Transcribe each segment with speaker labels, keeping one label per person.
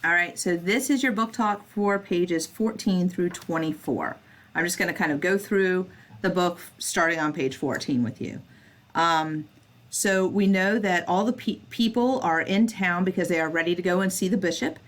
Speaker 1: All right, so this is your book talk for pages 14 through 24. I'm just going to kind of go through the book starting on page 14 with you. So we know that all the people are in town because they are ready to go and see the bishop.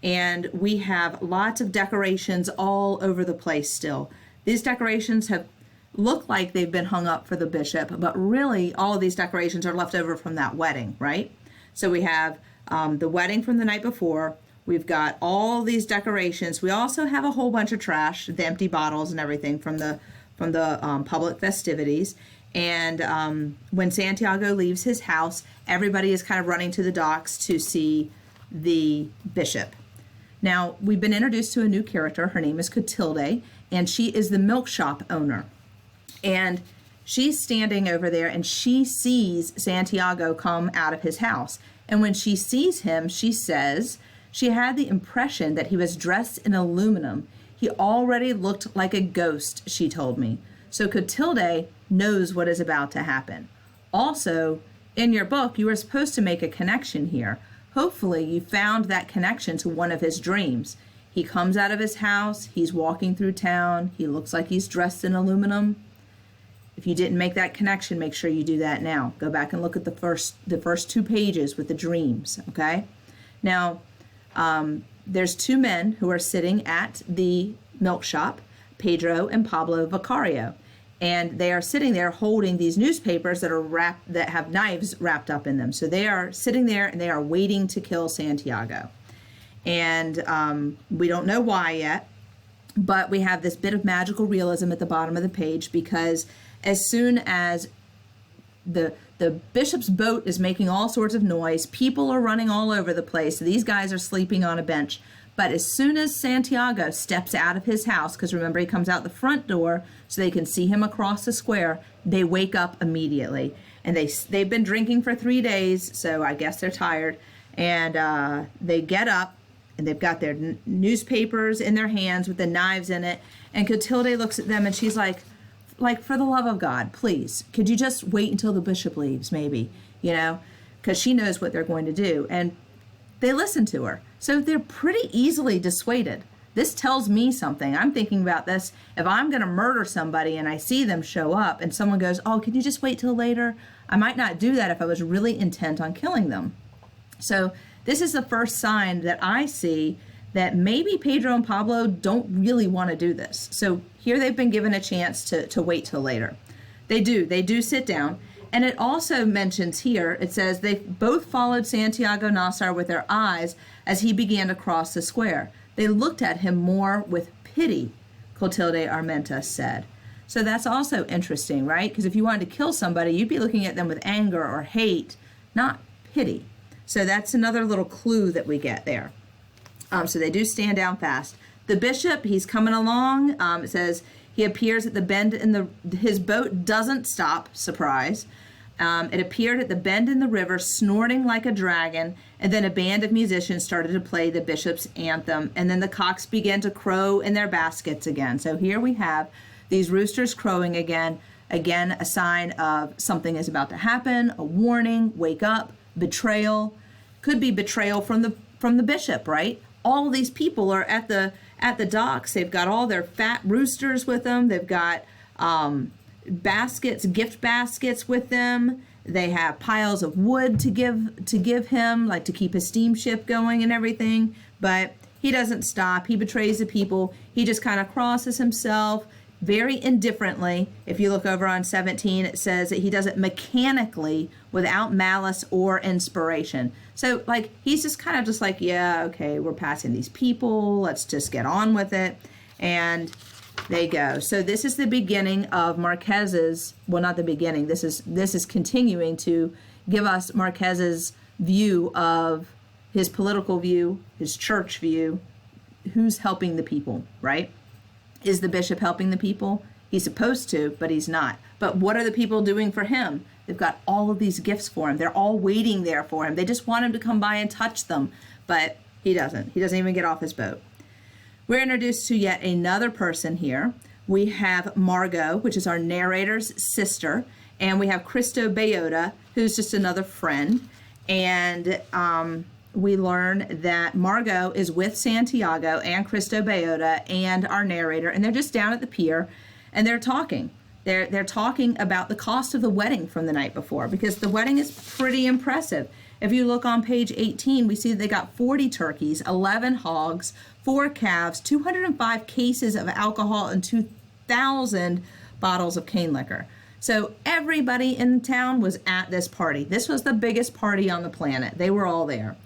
Speaker 1: And we have lots of decorations all over the place still. These decorations have looked like they've been hung up for the bishop, but really all of these decorations are left over from that wedding, right? So we have the wedding from the night before. We've got all these decorations. We also have a whole bunch of trash, the empty bottles and everything from the public festivities. And when Santiago leaves his house, everybody is kind of running to the docks to see the bishop. Now, we've been introduced to a new character. Her name is Clotilde, and she is the milk shop owner. And she's standing over there, and she sees Santiago come out of his house. And when she sees him, she says she had the impression that he was dressed in aluminum. He already looked like a ghost, she told me. So Clotilde knows what is about to happen. Also, in your book, you were supposed to make a connection here. Hopefully, you found that connection to one of his dreams. He comes out of his house, he's walking through town, he looks like he's dressed in aluminum. If you didn't make that connection, make sure you do that now. Go back and look at the first 2 pages with the dreams, okay? Now, there's 2 men who are sitting at the milk shop, Pedro and Pablo Vicario. And they are sitting there holding these newspapers that have knives wrapped up in them. So they are sitting there and they are waiting to kill Santiago. And we don't know why yet, but we have this bit of magical realism at the bottom of the page, because as soon as the bishop's boat is making all sorts of noise, people are running all over the place. These guys are sleeping on a bench. But as soon as Santiago steps out of his house, because remember, he comes out the front door so they can see him across the square, they wake up immediately. And they've been drinking for 3 days, so I guess they're tired. And they get up, and they've got their newspapers in their hands with the knives in it. And Clotilde looks at them, and she's like, for the love of God, please, could you just wait until the bishop leaves, maybe, because she knows what they're going to do. And they listen to her. So they're pretty easily dissuaded. This tells me something. I'm thinking about this. If I'm going to murder somebody and I see them show up and someone goes, oh, can you just wait till later? I might not do that if I was really intent on killing them. So this is the first sign that I see that maybe Pedro and Pablo don't really want to do this. So here they've been given a chance to wait till later. They do sit down. And it also mentions here, it says they both followed Santiago Nassar with their eyes as he began to cross the square. They looked at him more with pity, Clotilde Armenta said. So that's also interesting, right? Because if you wanted to kill somebody, you'd be looking at them with anger or hate, not pity. So that's another little clue that we get there. So they do stand down fast. The bishop, he's coming along. It says he appears at the bend his boat doesn't stop, surprise. It appeared at the bend in the river, snorting like a dragon, and then a band of musicians started to play the bishop's anthem, and then the cocks began to crow in their baskets again. So here we have these roosters crowing again, a sign of something is about to happen, a warning, wake up, betrayal. Could be betrayal from the bishop, right? All these people are at the docks. They've got all their fat roosters with them. They've got baskets, gift baskets with them. They have piles of wood to give him, like to keep his steamship going and everything. But he doesn't stop. He betrays the people. He just kind of crosses himself very indifferently. If you look over on 17, it says that he does it mechanically without malice or inspiration. So like he's just kind of just like, yeah, okay, we're passing these people. Let's just get on with it. And they go. So this is the beginning of Marquez's, well, not the beginning. This is continuing to give us Marquez's view of his political view, his church view. Who's helping the people, right? Is the bishop helping the people? He's supposed to, but he's not. But what are the people doing for him? They've got all of these gifts for him. They're all waiting there for him. They just want him to come by and touch them, but he doesn't. He doesn't even get off his boat. We're introduced to yet another person here. We have Margot, which is our narrator's sister, and we have Cristo Bayota, who's just another friend. And we learn that Margot is with Santiago and Cristo Bayota and our narrator, and they're just down at the pier, and they're talking. They're talking about the cost of the wedding from the night before, because the wedding is pretty impressive. If you look on page 18, we see that they got 40 turkeys, 11 hogs, 4 calves, 205 cases of alcohol, and 2,000 bottles of cane liquor. So everybody in town was at this party. This was the biggest party on the planet. They were all there.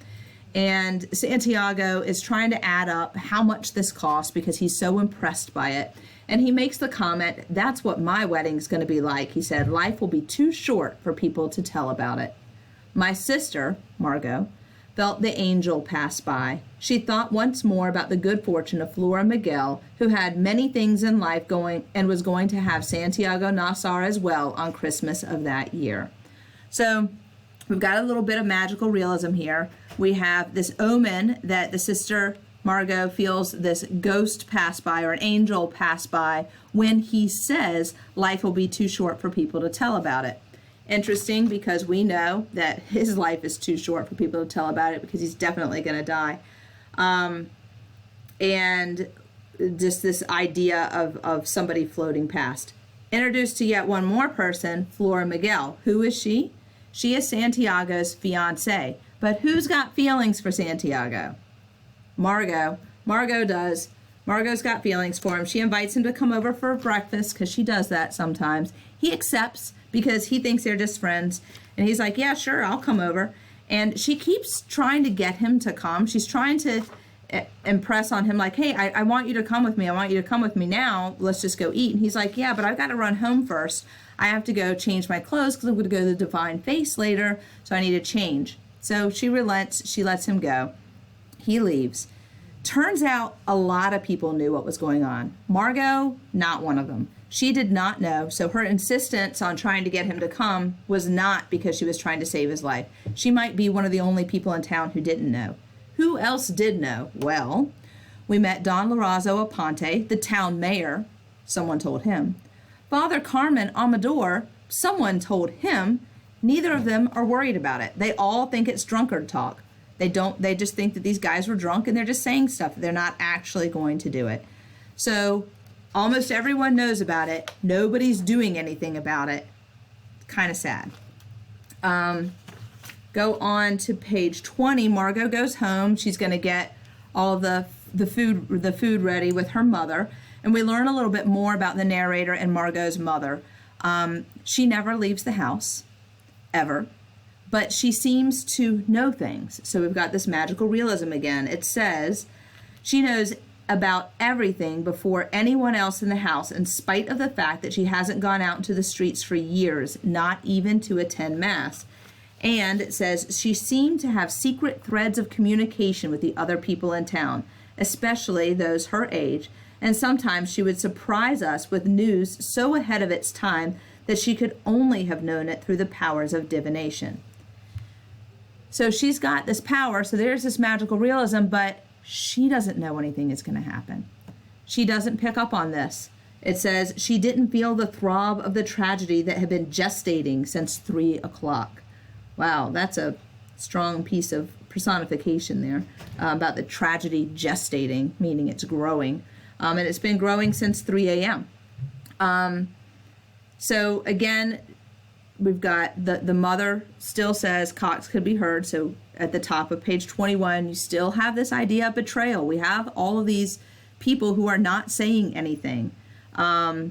Speaker 1: And Santiago is trying to add up how much this costs because he's so impressed by it. And he makes the comment, "That's what my wedding's going to be like." He said, "Life will be too short for people to tell about it." My sister, Margot, felt the angel pass by. She thought once more about the good fortune of Flora Miguel, who had many things in life going and was going to have Santiago Nassar as well on Christmas of that year. So we've got a little bit of magical realism here. We have this omen that the sister Margot feels this ghost pass by, or an angel pass by, when he says life will be too short for people to tell about it. Interesting, because we know that his life is too short for people to tell about it because he's definitely going to die. And just this idea of somebody floating past. Introduced to yet one more person, Flora Miguel. Who is she? She is Santiago's fiance. But who's got feelings for Santiago? Margot. Margot does. Margot's got feelings for him. She invites him to come over for breakfast because she does that sometimes. He accepts because he thinks they're just friends. And he's like, "Yeah, sure, I'll come over." And she keeps trying to get him to come. She's trying to impress on him like, "Hey, I want you to come with me. I want you to come with me now. Let's just go eat." And he's like, "Yeah, but I've got to run home first. I have to go change my clothes because I'm going to go to the Divine Face later. So I need to change." So she relents. She lets him go. He leaves. Turns out a lot of people knew what was going on. Margot, not one of them. She did not know, so her insistence on trying to get him to come was not because she was trying to save his life. She might be one of the only people in town who didn't know. Who else did know? Well, we met Don Lorenzo Aponte, the town mayor. Someone told him. Father Carmen Amador, someone told him. Neither of them are worried about it. They all think it's drunkard talk. They just think that these guys were drunk and they're just saying stuff. They're not actually going to do it. So almost everyone knows about it. Nobody's doing anything about it. Kind of sad. Go on to page 20. Margot goes home. She's going to get all the food ready with her mother. And we learn a little bit more about the narrator and Margot's mother. She never leaves the house, ever. But she seems to know things. So we've got this magical realism again. It says she knows about everything before anyone else in the house, in spite of the fact that she hasn't gone out into the streets for years, not even to attend Mass. And it says she seemed to have secret threads of communication with the other people in town, especially those her age. And sometimes she would surprise us with news so ahead of its time that she could only have known it through the powers of divination. So she's got this power, so there's this magical realism, but she doesn't know anything is going to happen. She doesn't pick up on this. It says she didn't feel the throb of the tragedy that had been gestating since 3 o'clock. Wow, that's a strong piece of personification there about the tragedy gestating, meaning it's growing. And it's been growing since 3 a.m. So again, we've got the mother still says Cox could be heard. So at the top of page 21, you still have this idea of betrayal. We have all of these people who are not saying anything. As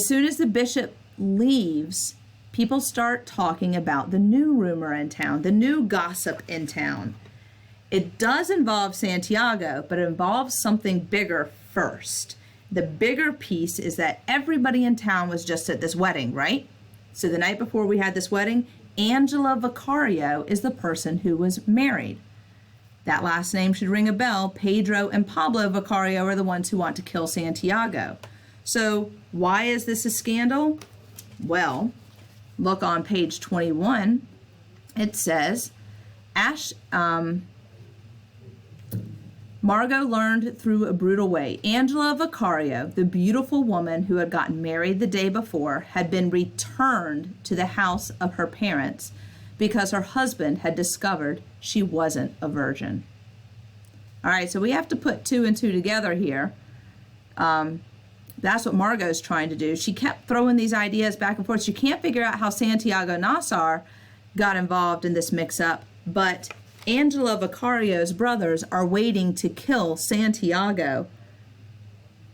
Speaker 1: soon as the bishop leaves, people start talking about the new rumor in town, the new gossip in town. It does involve Santiago, but it involves something bigger first. The bigger piece is that everybody in town was just at this wedding, right? So the night before we had this wedding, Angela Vicario is the person who was married. That last name should ring a bell. Pedro and Pablo Vicario are the ones who want to kill Santiago. So why is this a scandal? Well, look on page 21. It says, Margot learned through a brutal way. Angela Vicario, the beautiful woman who had gotten married the day before, had been returned to the house of her parents because her husband had discovered she wasn't a virgin. All right, so we have to put 2 and 2 together here. That's what Margot's trying to do. She kept throwing these ideas back and forth. She can't figure out how Santiago Nassar got involved in this mix-up, but Angela Vicario's brothers are waiting to kill Santiago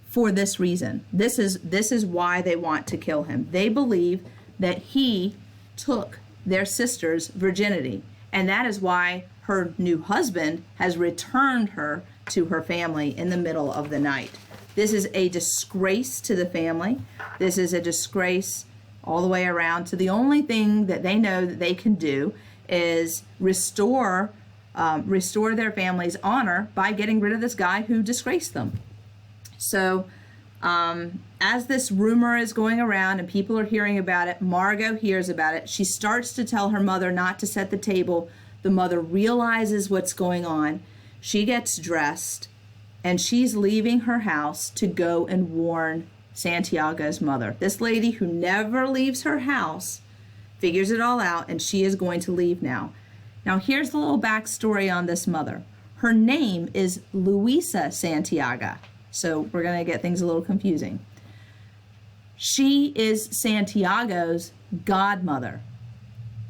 Speaker 1: for this reason. This is why they want to kill him. They believe that he took their sister's virginity, and that is why her new husband has returned her to her family in the middle of the night. This is a disgrace to the family. This is a disgrace all the way around. So the only thing that they know that they can do is restore their family's honor by getting rid of this guy who disgraced them. So as this rumor is going around and people are hearing about it, Margot hears about it. She starts to tell her mother not to set the table. The mother realizes what's going on. She gets dressed and she's leaving her house to go and warn Santiago's mother. This lady who never leaves her house figures it all out, and she is going to leave now. Now here's the little backstory on this mother. Her name is Luisa Santiago. So we're going to get things a little confusing. She is Santiago's godmother,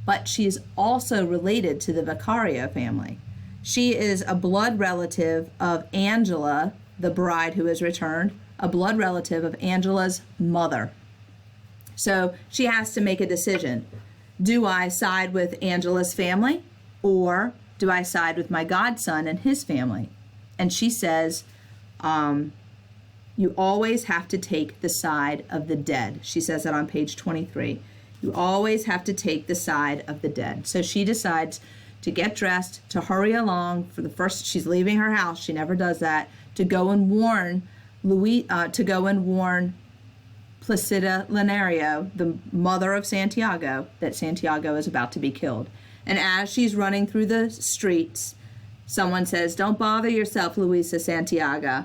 Speaker 1: but she is also related to the Vicario family. She is a blood relative of Angela, the bride who has returned, a blood relative of Angela's mother. So she has to make a decision. Do I side with Angela's family, or do I side with my godson and his family? And she says, you always have to take the side of the dead. She says that on page 23. You always have to take the side of the dead. So she decides to get dressed, to hurry along for the first, she's leaving her house, she never does that, to go and warn Placida Linario, the mother of Santiago, that Santiago is about to be killed. And as she's running through the streets, someone says, "Don't bother yourself, Luisa Santiago.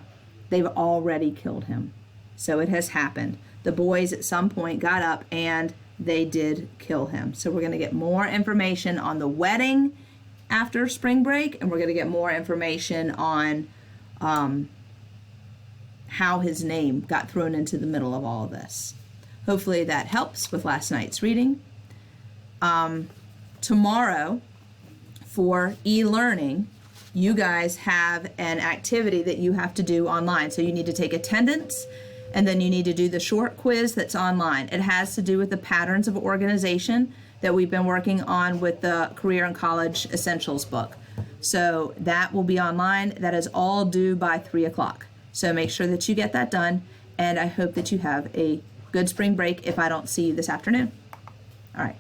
Speaker 1: They've already killed him." So it has happened. The boys at some point got up and they did kill him. So we're going to get more information on the wedding after spring break, and we're going to get more information on how his name got thrown into the middle of all of this. Hopefully that helps with last night's reading. Tomorrow, for e-learning, you guys have an activity that you have to do online. So you need to take attendance, and then you need to do the short quiz that's online. It has to do with the patterns of organization that we've been working on with the Career and College Essentials book. So that will be online. That is all due by 3 o'clock. So make sure that you get that done, and I hope that you have a good spring break if I don't see you this afternoon. All right.